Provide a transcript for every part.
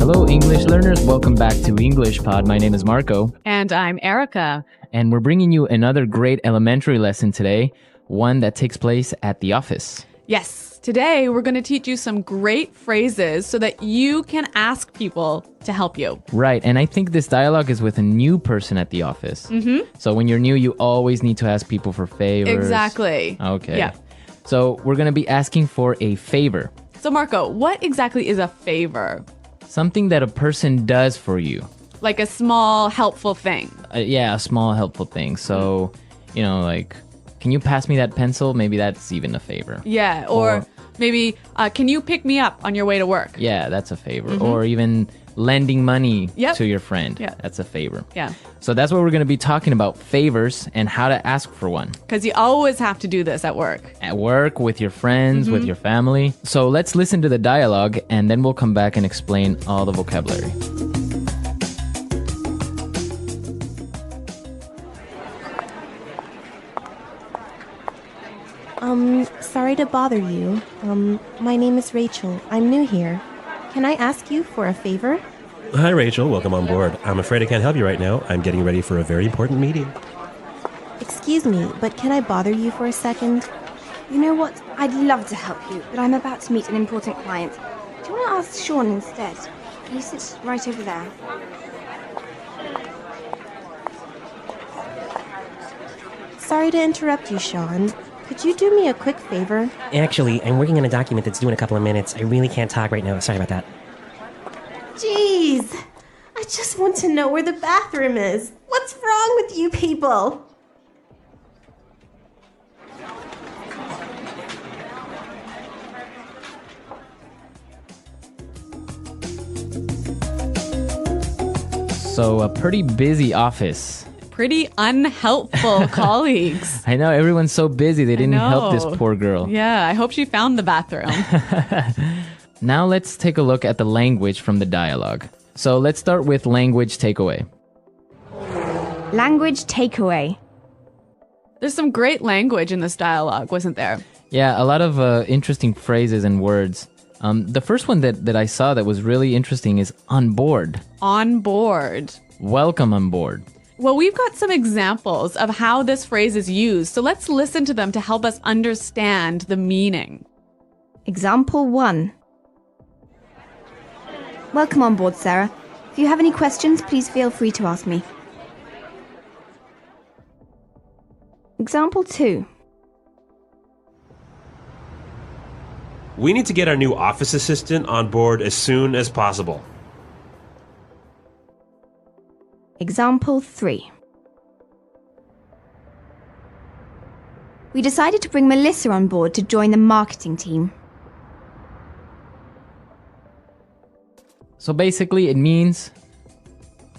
Hello, English learners. Welcome back to English Pod. My name is Marco. And I'm Erica. And we're bringing you another great elementary lesson today, one that takes place at the office. Yes, today we're going to teach you some great phrases so that you can ask people to help you. Right, and I think this dialogue is with a new person at the office. Mm-hmm. So when you're new, you always need to ask people for favors. Exactly. Okay. Yeah. So we're going to be asking for a favor. So Marco, what exactly is a favor? Something that a person does for you. Like a small, helpful thing. Yeah, a small helpful thing. So, like, can you pass me that pencil? Maybe that's even a favor. Yeah, or maybe, can you pick me up on your way to work? Yeah, that's a favor. Mm-hmm. Or even lending money to your friend. Yeah. That's a favor. Yeah. So that's what we're going to be talking about, favors and how to ask for one. Because you always have to do this at work. At work, with your friends, with your family. So let's listen to the dialogue and then we'll come back and explain all the vocabulary. Sorry to bother you. My name is Rachel. I'm new here. Can I ask you for a favor? Hi, Rachel. Welcome on board. I'm afraid I can't help you right now. I'm getting ready for a very important meeting. Excuse me, but can I bother you for a second? You know what? I'd love to help you, but I'm about to meet an important client. Do you want to ask Sean instead? He sits right over there. Sorry to interrupt you, Sean. Could you do me a quick favor? Actually, I'm working on a document that's due in a couple of minutes. I really can't talk right now. Sorry about that. Jeez! I just want to know where the bathroom is. What's wrong with you people? So a pretty busy office. Pretty unhelpful colleagues. I know, everyone's so busy they didn't help this poor girl. Yeah, I hope she found the bathroom. Now let's take a look at the language from the dialogue. So let's start with language takeaway. Language takeaway. There's some great language in this dialogue, wasn't there? Yeah, a lot of interesting phrases and words. The first one that I saw that was really interesting is on board. On board. Welcome on board. Well, we've got some examples of how this phrase is used, so let's listen to them to help us understand the meaning. Example 1. Welcome on board, Sarah. If you have any questions, please feel free to ask me. Example 2. We need to get our new office assistant on board as soon as possible. Example 3. We decided to bring Melissa on board to join the marketing team. So basically it means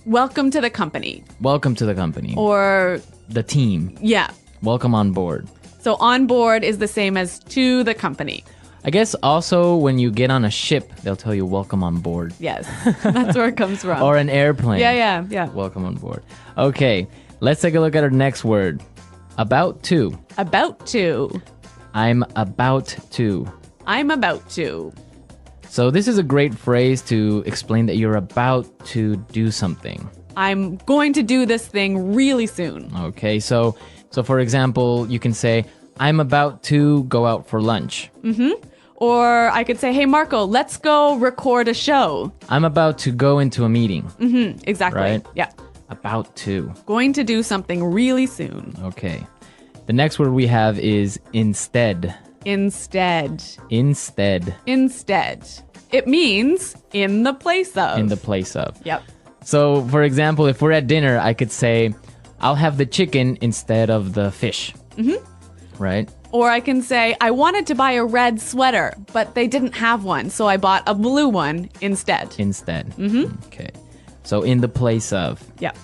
Welcome to the company. welcome to the company. Or, the team. yeah. Welcome on board. So on board is the same as to the company. I guess also when you get on a ship, they'll tell you welcome on board. Yes, that's where it comes from. Or an airplane. Yeah. Welcome on board. Okay, let's take a look at our next word. About to. About to. I'm about to. I'm about to. So this is a great phrase to explain that you're about to do something. I'm going to do this thing really soon. Okay, so for example, you can say, I'm about to go out for lunch. Or I could say, hey, Marco, let's go record a show. I'm about to go into a meeting. Exactly. Right? Yeah. About to. Going to do something really soon. Okay. The next word we have is instead. Instead. Instead. Instead. It means in the place of. In the place of. Yep. So, for example, if we're at dinner, I could say, I'll have the chicken instead of the fish. Right? Or I can say, I wanted to buy a red sweater, but they didn't have one, so I bought a blue one instead. Instead. Okay. So, in the place of. Yep.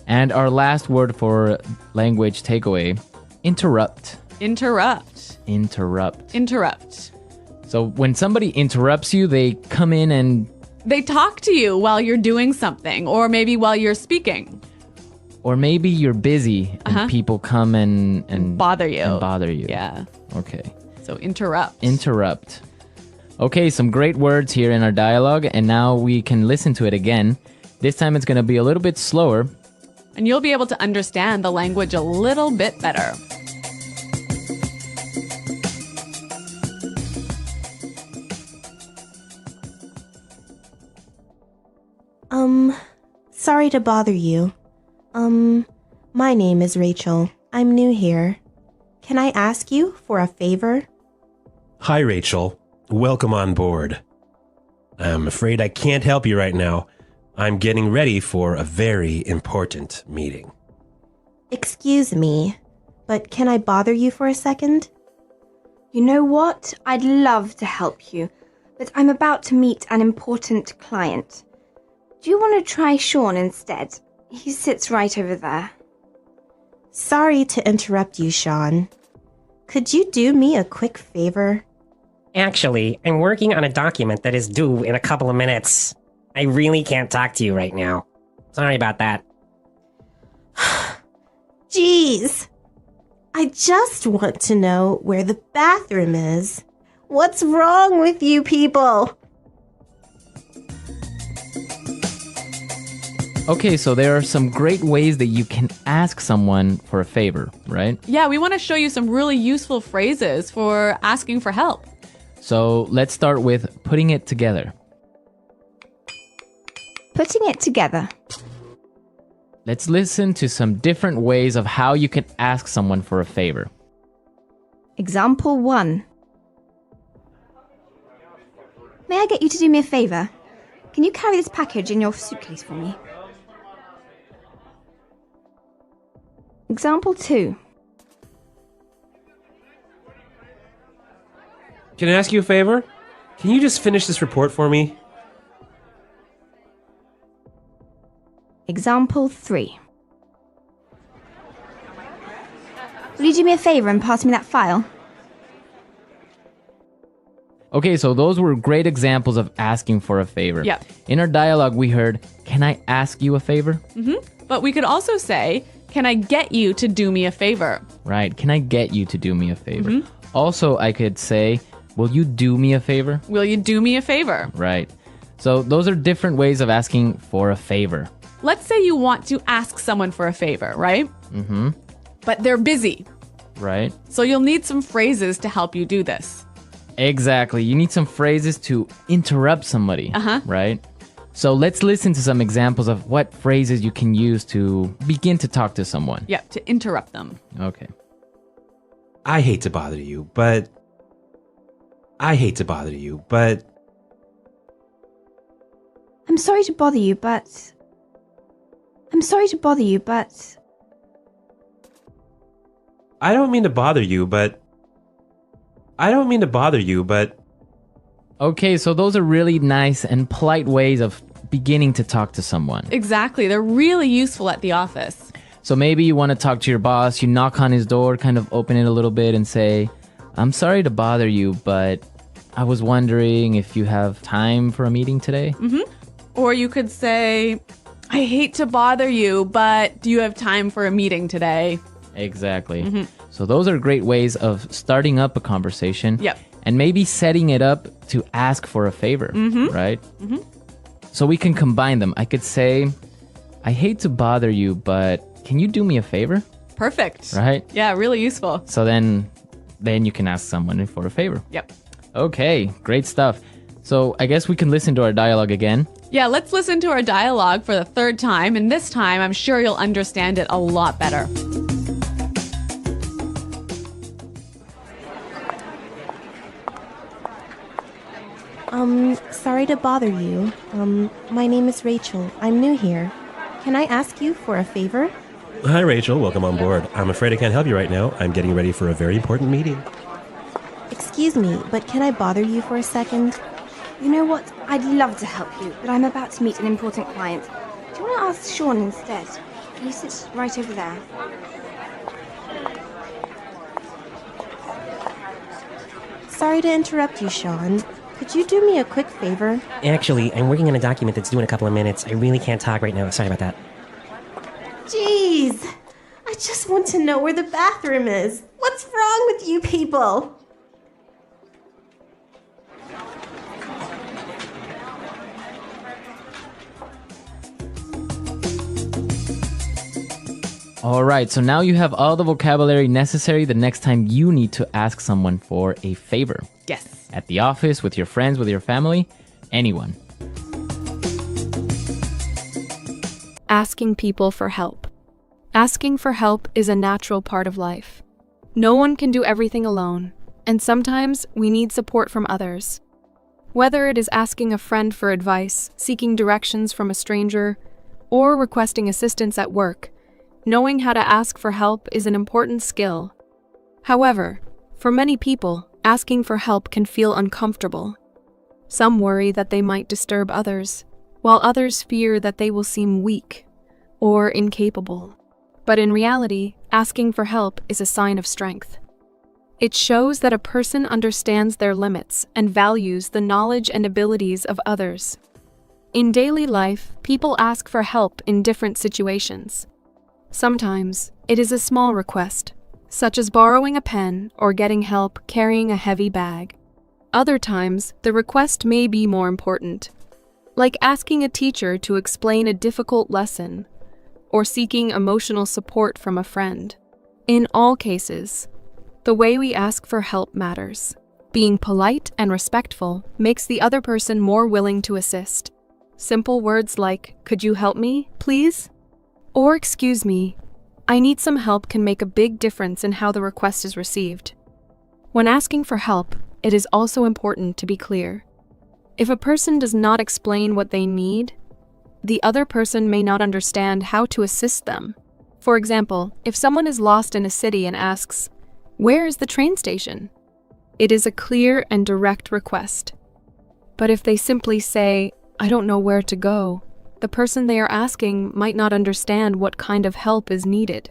And our last word for language takeaway, interrupt. Interrupt. Interrupt. Interrupt. So when somebody interrupts you, they come in and... They talk to you while you're doing something, or maybe while you're speaking. Or maybe you're busy and people come and bother you. And bother you. Yeah. Okay. So interrupt. Interrupt. Okay, some great words here in our dialogue, and now we can listen to it again. This time it's going to be a little bit slower. And you'll be able to understand the language a little bit better. Sorry to bother you. My name is Rachel. I'm new here. Can I ask you for a favor? Hi, Rachel. Welcome on board. I'm afraid I can't help you right now. I'm getting ready for a very important meeting. Excuse me, but can I bother you for a second? You know what? I'd love to help you, but I'm about to meet an important client. Do you want to try Sean instead? He sits right over there. Sorry to interrupt you, Sean. Could you do me a quick favor? Actually, I'm working on a document that is due in a couple of minutes. I really can't talk to you right now. Sorry about that. Jeez. I just want to know where the bathroom is. What's wrong with you people? Okay, so there are some great ways that you can ask someone for a favor, right? Yeah, we want to show you some really useful phrases for asking for help. So let's start with putting it together. Putting it together. Let's listen to some different ways of how you can ask someone for a favor. Example 1. May I get you to do me a favor? Can you carry this package in your suitcase for me? Example 2. Can I ask you a favor? Can you just finish this report for me? Example 3. Will you do me a favor and pass me that file? Okay, so those were great examples of asking for a favor. Yep. In our dialogue, we heard, "Can I ask you a favor?" But we could also say, can I get you to do me a favor? Right. Can I get you to do me a favor? Also, I could say, "Will you do me a favor?" Will you do me a favor? Right. So those are different ways of asking for a favor. Let's say you want to ask someone for a favor, right? Mm-hmm. But they're busy. Right? So you'll need some phrases to help you do this. Exactly. You need some phrases to interrupt somebody. Right? So let's listen to some examples of what phrases you can use to begin to talk to someone. Yeah, to interrupt them. Okay. I hate to bother you, but... I'm sorry to bother you, but... I don't mean to bother you, but... Okay, so those are really nice and polite ways of beginning to talk to someone. Exactly. They're really useful at the office. So maybe you want to talk to your boss, you knock on his door, kind of open it a little bit and say, "I'm sorry to bother you, but I was wondering if you have time for a meeting today?" Or you could say, "I hate to bother you, but do you have time for a meeting today?" Exactly. So those are great ways of starting up a conversation. Yep. And maybe setting it up to ask for a favor, right? So we can combine them. I could say, "I hate to bother you, but can you do me a favor?" Perfect. Right? Yeah, really useful. So then you can ask someone for a favor. Yep. Okay, great stuff. So I guess we can listen to our dialogue again. Yeah, let's listen to our dialogue for the third time, and this time I'm sure you'll understand it a lot better. Sorry to bother you. My name is Rachel. I'm new here. Can I ask you for a favor? Hi, Rachel. Welcome on board. I'm afraid I can't help you right now. I'm getting ready for a very important meeting. Excuse me, but can I bother you for a second? You know what? I'd love to help you, but I'm about to meet an important client. Do you want to ask Sean instead? He sits right over there. Sorry to interrupt you, Sean. Could you do me a quick favor? Actually, I'm working on a document that's due in a couple of minutes. I really can't talk right now. Sorry about that. Jeez. I just want to know where the bathroom is. What's wrong with you people? All right, so now you have all the vocabulary necessary the next time you need to ask someone for a favor. Yes. At the office, with your friends, with your family, anyone. Asking people for help. Asking for help is a natural part of life. No one can do everything alone, and sometimes we need support from others. Whether it is asking a friend for advice, seeking directions from a stranger, or requesting assistance at work, knowing how to ask for help is an important skill. However, for many people, asking for help can feel uncomfortable. Some worry that they might disturb others, while others fear that they will seem weak or incapable. But in reality, asking for help is a sign of strength. It shows that a person understands their limits and values the knowledge and abilities of others. In daily life, people ask for help in different situations. Sometimes, it is a small request, such as borrowing a pen or getting help carrying a heavy bag. Other times, the request may be more important, like asking a teacher to explain a difficult lesson or seeking emotional support from a friend. In all cases, the way we ask for help matters. Being polite and respectful makes the other person more willing to assist. Simple words like, "Could you help me, please?" Or "Excuse me, I need some help" can make a big difference in how the request is received. When asking for help, it is also important to be clear. If a person does not explain what they need, the other person may not understand how to assist them. For example, if someone is lost in a city and asks, "Where is the train station?" It is a clear and direct request. But if they simply say, "I don't know where to go," the person they are asking might not understand what kind of help is needed.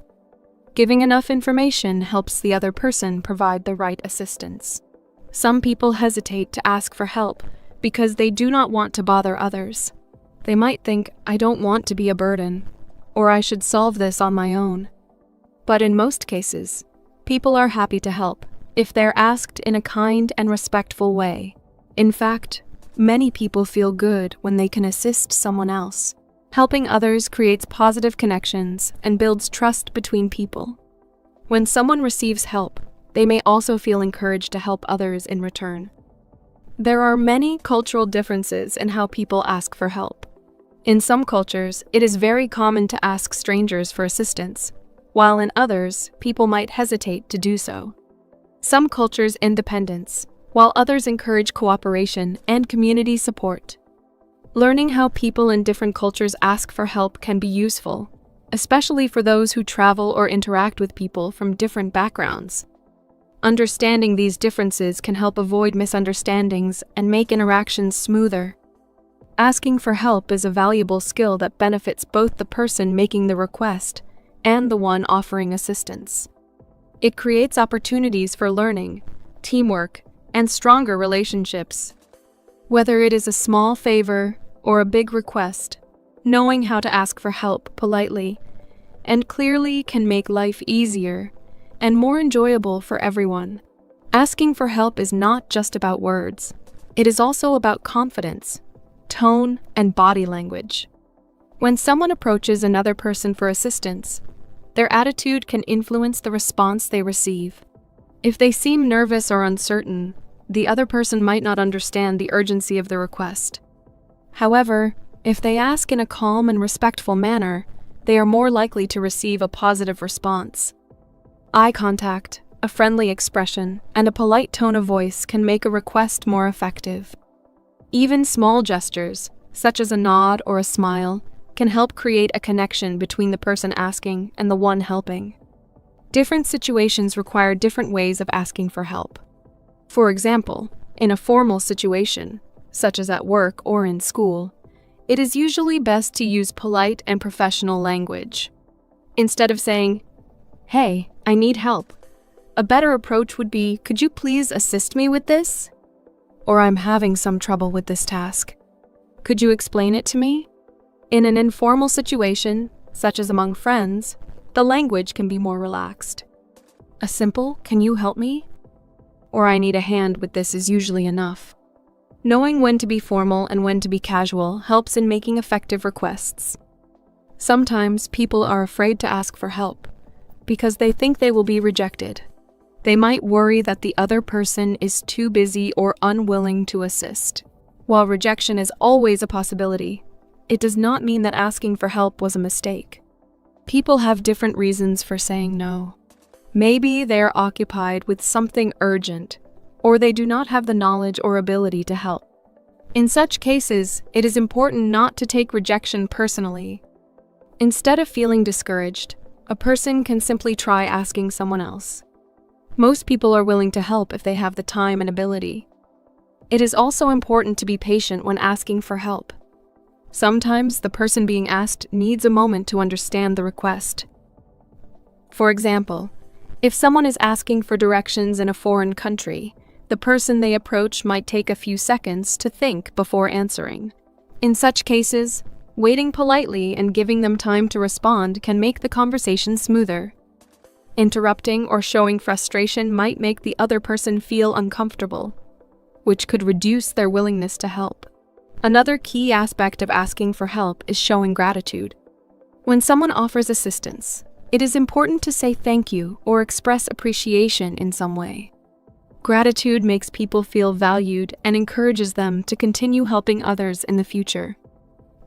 Giving enough information helps the other person provide the right assistance. Some people hesitate to ask for help because they do not want to bother others. They might think, "I don't want to be a burden," or "I should solve this on my own." But in most cases, people are happy to help if they're asked in a kind and respectful way. In fact, many people feel good when they can assist someone else. Helping others creates positive connections and builds trust between people. When someone receives help, they may also feel encouraged to help others in return. There are many cultural differences in how people ask for help. In some cultures, it is very common to ask strangers for assistance, while in others, people might hesitate to do so. Some cultures independence, while others encourage cooperation and community support. Learning how people in different cultures ask for help can be useful, especially for those who travel or interact with people from different backgrounds. Understanding these differences can help avoid misunderstandings and make interactions smoother. Asking for help is a valuable skill that benefits both the person making the request and the one offering assistance. It creates opportunities for learning, teamwork, and stronger relationships. Whether it is a small favor or a big request, knowing how to ask for help politely and clearly can make life easier and more enjoyable for everyone. Asking for help is not just about words. It is also about confidence, tone, and body language. When someone approaches another person for assistance, their attitude can influence the response they receive. If they seem nervous or uncertain, the other person might not understand the urgency of the request. However, if they ask in a calm and respectful manner, they are more likely to receive a positive response. Eye contact, a friendly expression, and a polite tone of voice can make a request more effective. Even small gestures, such as a nod or a smile, can help create a connection between the person asking and the one helping. Different situations require different ways of asking for help. For example, in a formal situation, such as at work or in school, it is usually best to use polite and professional language. Instead of saying, "Hey, I need help," a better approach would be, "Could you please assist me with this?" Or, "I'm having some trouble with this task. Could you explain it to me?" In an informal situation, such as among friends, the language can be more relaxed. A simple, "Can you help me?" or "I need a hand with this" is usually enough. Knowing when to be formal and when to be casual helps in making effective requests. Sometimes people are afraid to ask for help because they think they will be rejected. They might worry that the other person is too busy or unwilling to assist. While rejection is always a possibility, it does not mean that asking for help was a mistake. People have different reasons for saying no. Maybe they are occupied with something urgent, or they do not have the knowledge or ability to help. In such cases, it is important not to take rejection personally. Instead of feeling discouraged, a person can simply try asking someone else. Most people are willing to help if they have the time and ability. It is also important to be patient when asking for help. Sometimes the person being asked needs a moment to understand the request. For example, if someone is asking for directions in a foreign country, the person they approach might take a few seconds to think before answering. In such cases, waiting politely and giving them time to respond can make the conversation smoother. Interrupting or showing frustration might make the other person feel uncomfortable, which could reduce their willingness to help. Another key aspect of asking for help is showing gratitude. When someone offers assistance, it is important to say thank you or express appreciation in some way. Gratitude makes people feel valued and encourages them to continue helping others in the future.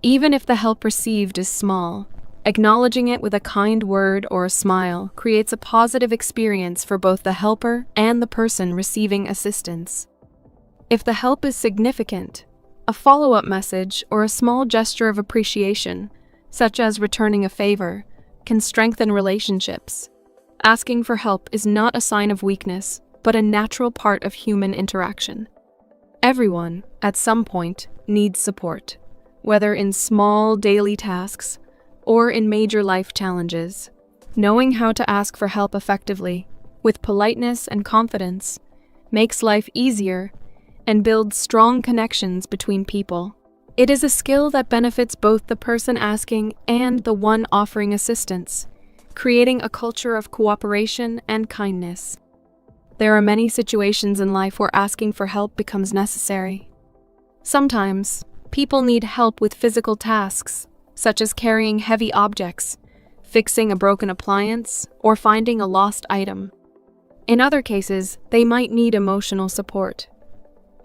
Even if the help received is small, acknowledging it with a kind word or a smile creates a positive experience for both the helper and the person receiving assistance. If the help is significant, a follow-up message or a small gesture of appreciation, such as returning a favor, can strengthen relationships. Asking for help is not a sign of weakness, but a natural part of human interaction. Everyone, at some point, needs support, whether in small daily tasks or in major life challenges. Knowing how to ask for help effectively, with politeness and confidence, makes life easier and builds strong connections between people. It is a skill that benefits both the person asking and the one offering assistance, creating a culture of cooperation and kindness. There are many situations in life where asking for help becomes necessary. Sometimes, people need help with physical tasks, such as carrying heavy objects, fixing a broken appliance, or finding a lost item. In other cases, they might need emotional support,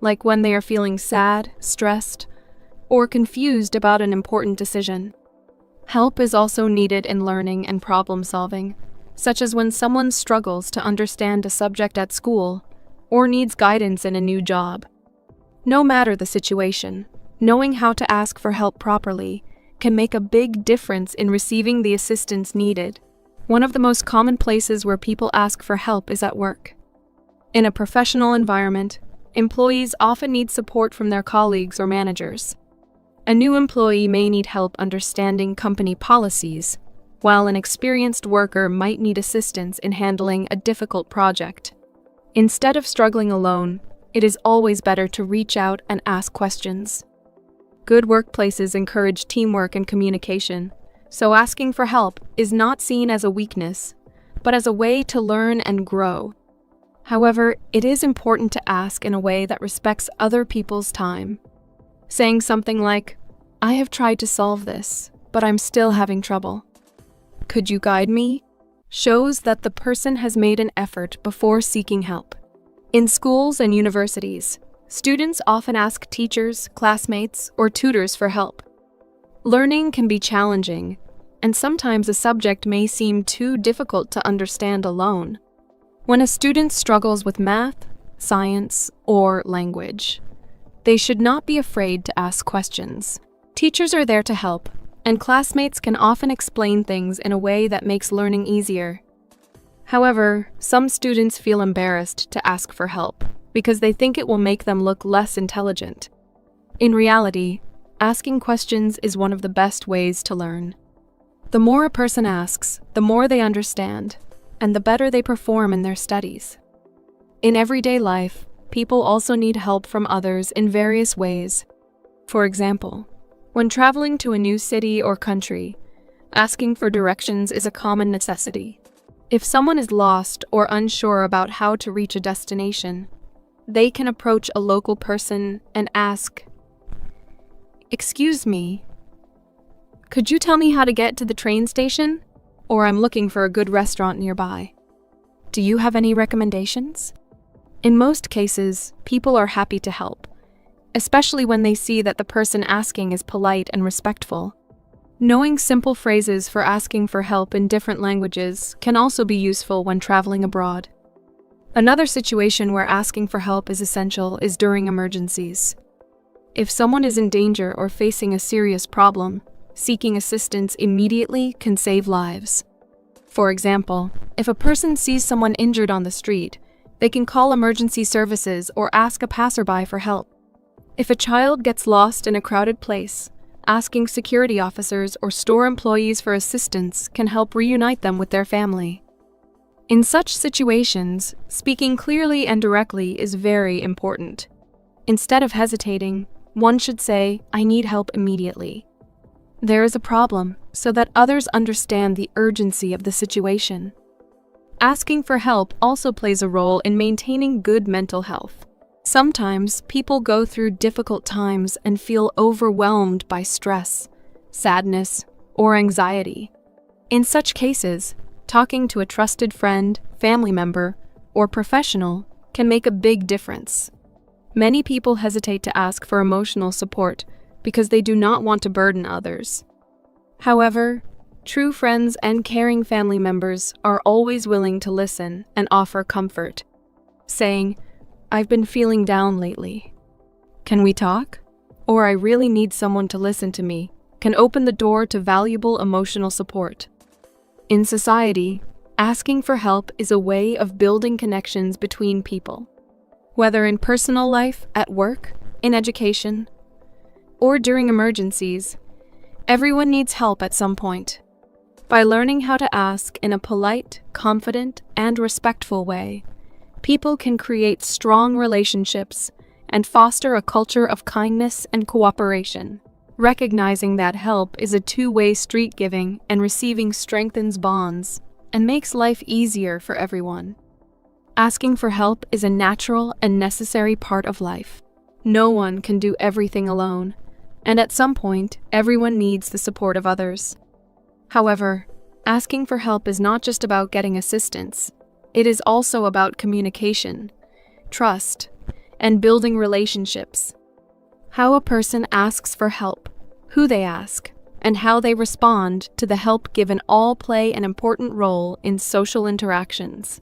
like when they are feeling sad, stressed, or confused about an important decision. Help is also needed in learning and problem solving, such as when someone struggles to understand a subject at school or needs guidance in a new job. No matter the situation, knowing how to ask for help properly can make a big difference in receiving the assistance needed. One of the most common places where people ask for help is at work. In a professional environment, employees often need support from their colleagues or managers. A new employee may need help understanding company policies, while an experienced worker might need assistance in handling a difficult project. Instead of struggling alone, it is always better to reach out and ask questions. Good workplaces encourage teamwork and communication, so asking for help is not seen as a weakness, but as a way to learn and grow. However, it is important to ask in a way that respects other people's time. Saying something like, "I have tried to solve this, but I'm still having trouble. Could you guide me?" shows that the person has made an effort before seeking help. In schools and universities, students often ask teachers, classmates, or tutors for help. Learning can be challenging, and sometimes a subject may seem too difficult to understand alone. When a student struggles with math, science, or language, they should not be afraid to ask questions. Teachers are there to help, and classmates can often explain things in a way that makes learning easier. However, some students feel embarrassed to ask for help because they think it will make them look less intelligent. In reality, asking questions is one of the best ways to learn. The more a person asks, the more they understand, and the better they perform in their studies. In everyday life, people also need help from others in various ways. For example, when traveling to a new city or country, asking for directions is a common necessity. If someone is lost or unsure about how to reach a destination, they can approach a local person and ask, "Excuse me, Could you tell me how to get to the train station? Or I'm looking for a good restaurant nearby. Do you have any recommendations? In most cases, people are happy to help, especially when they see that the person asking is polite and respectful. Knowing simple phrases for asking for help in different languages can also be useful when traveling abroad. Another situation where asking for help is essential is during emergencies. If someone is in danger or facing a serious problem, seeking assistance immediately can save lives. For example, if a person sees someone injured on the street, they can call emergency services or ask a passerby for help. If a child gets lost in a crowded place, asking security officers or store employees for assistance can help reunite them with their family. In such situations, speaking clearly and directly is very important. Instead of hesitating, one should say, "I need help immediately." There is a problem, so that others understand the urgency of the situation. Asking for help also plays a role in maintaining good mental health. Sometimes people go through difficult times and feel overwhelmed by stress, sadness, or anxiety. In such cases, talking to a trusted friend, family member, or professional can make a big difference. Many people hesitate to ask for emotional support because they do not want to burden others. However, true friends and caring family members are always willing to listen and offer comfort, saying, "I've been feeling down lately. Can we talk?" Or "I really need someone to listen to me," can open the door to valuable emotional support. In society, asking for help is a way of building connections between people. Whether in personal life, at work, in education, or during emergencies, everyone needs help at some point. By learning how to ask in a polite, confident, and respectful way, people can create strong relationships and foster a culture of kindness and cooperation. Recognizing that help is a two-way street, giving and receiving strengthens bonds and makes life easier for everyone. Asking for help is a natural and necessary part of life. No one can do everything alone, and at some point, everyone needs the support of others. However, asking for help is not just about getting assistance. It is also about communication, trust, and building relationships. How a person asks for help, who they ask, and how they respond to the help given all play an important role in social interactions.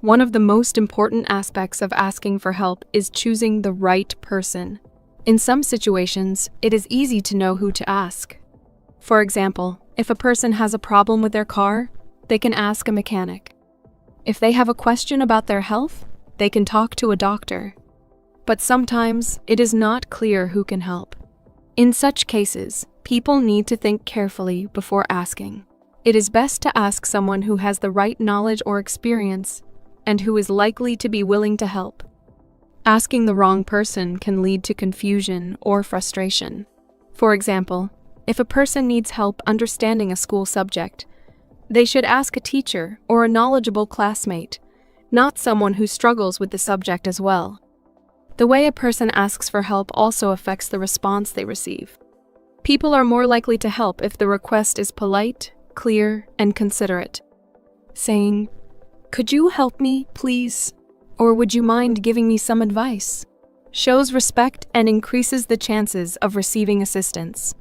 One of the most important aspects of asking for help is choosing the right person. In some situations, it is easy to know who to ask. For example, if a person has a problem with their car, they can ask a mechanic. If they have a question about their health, they can talk to a doctor. But sometimes, it is not clear who can help. In such cases, people need to think carefully before asking. It is best to ask someone who has the right knowledge or experience and who is likely to be willing to help. Asking the wrong person can lead to confusion or frustration. For example, if a person needs help understanding a school subject, they should ask a teacher or a knowledgeable classmate, not someone who struggles with the subject as well. The way a person asks for help also affects the response they receive. People are more likely to help if the request is polite, clear, and considerate. Saying, "Could you help me, please?" Or "Would you mind giving me some advice?" shows respect and increases the chances of receiving assistance.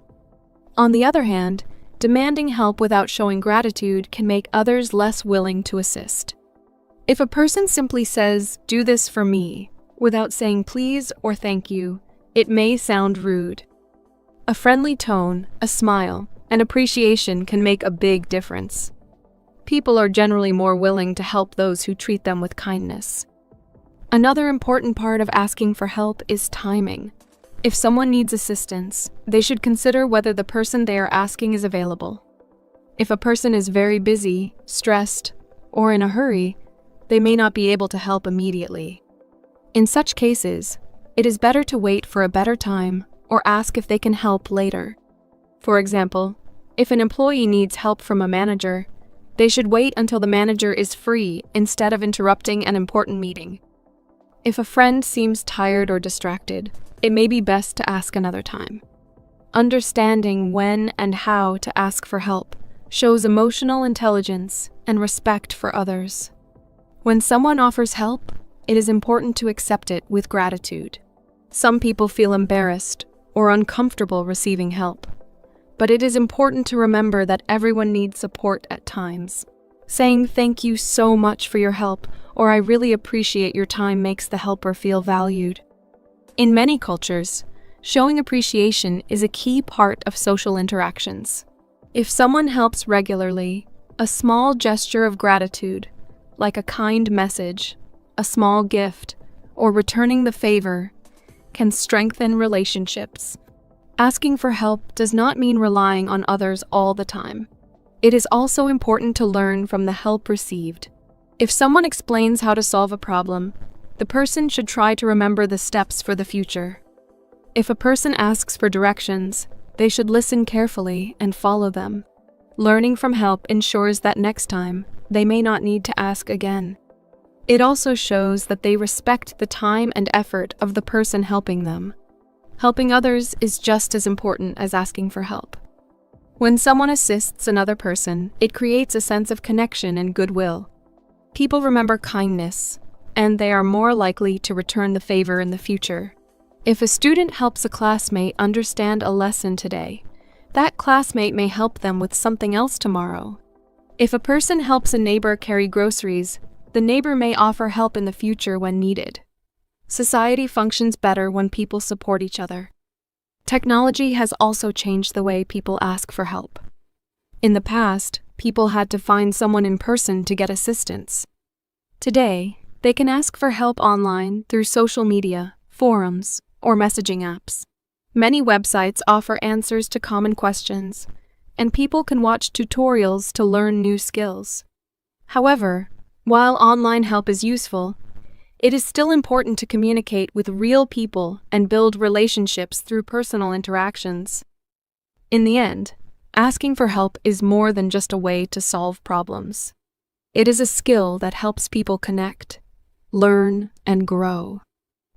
On the other hand, demanding help without showing gratitude can make others less willing to assist. If a person simply says, "Do this for me," without saying please or thank you, it may sound rude. A friendly tone, a smile, and appreciation can make a big difference. People are generally more willing to help those who treat them with kindness. Another important part of asking for help is timing. If someone needs assistance, they should consider whether the person they are asking is available. If a person is very busy, stressed, or in a hurry, they may not be able to help immediately. In such cases, it is better to wait for a better time or ask if they can help later. For example, if an employee needs help from a manager, they should wait until the manager is free instead of interrupting an important meeting. If a friend seems tired or distracted, it may be best to ask another time. Understanding when and how to ask for help shows emotional intelligence and respect for others. When someone offers help, it is important to accept it with gratitude. Some people feel embarrassed or uncomfortable receiving help, but it is important to remember that everyone needs support at times. Saying thank you so much for your help or I really appreciate your time makes the helper feel valued. In many cultures, showing appreciation is a key part of social interactions. If someone helps regularly, a small gesture of gratitude, like a kind message, a small gift, or returning the favor, can strengthen relationships. Asking for help does not mean relying on others all the time. It is also important to learn from the help received. If someone explains how to solve a problem, the person should try to remember the steps for the future. If a person asks for directions, they should listen carefully and follow them. Learning from help ensures that next time, they may not need to ask again. It also shows that they respect the time and effort of the person helping them. Helping others is just as important as asking for help. When someone assists another person, it creates a sense of connection and goodwill. People remember kindness, and they are more likely to return the favor in the future. If a student helps a classmate understand a lesson today, that classmate may help them with something else tomorrow. If a person helps a neighbor carry groceries, the neighbor may offer help in the future when needed. Society functions better when people support each other. Technology has also changed the way people ask for help. In the past, people had to find someone in person to get assistance. Today, they can ask for help online through social media, forums, or messaging apps. Many websites offer answers to common questions, and people can watch tutorials to learn new skills. However, while online help is useful, it is still important to communicate with real people and build relationships through personal interactions. In the end, asking for help is more than just a way to solve problems. It is a skill that helps people connect, learn, and grow.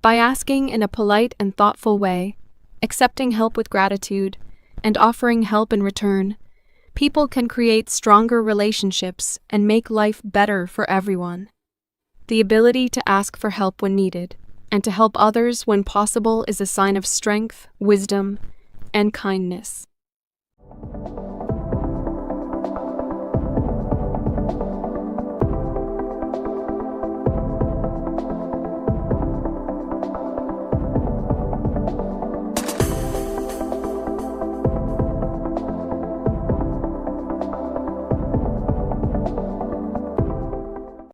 By asking in a polite and thoughtful way, accepting help with gratitude, and offering help in return, people can create stronger relationships and make life better for everyone. The ability to ask for help when needed and to help others when possible is a sign of strength, wisdom, and kindness.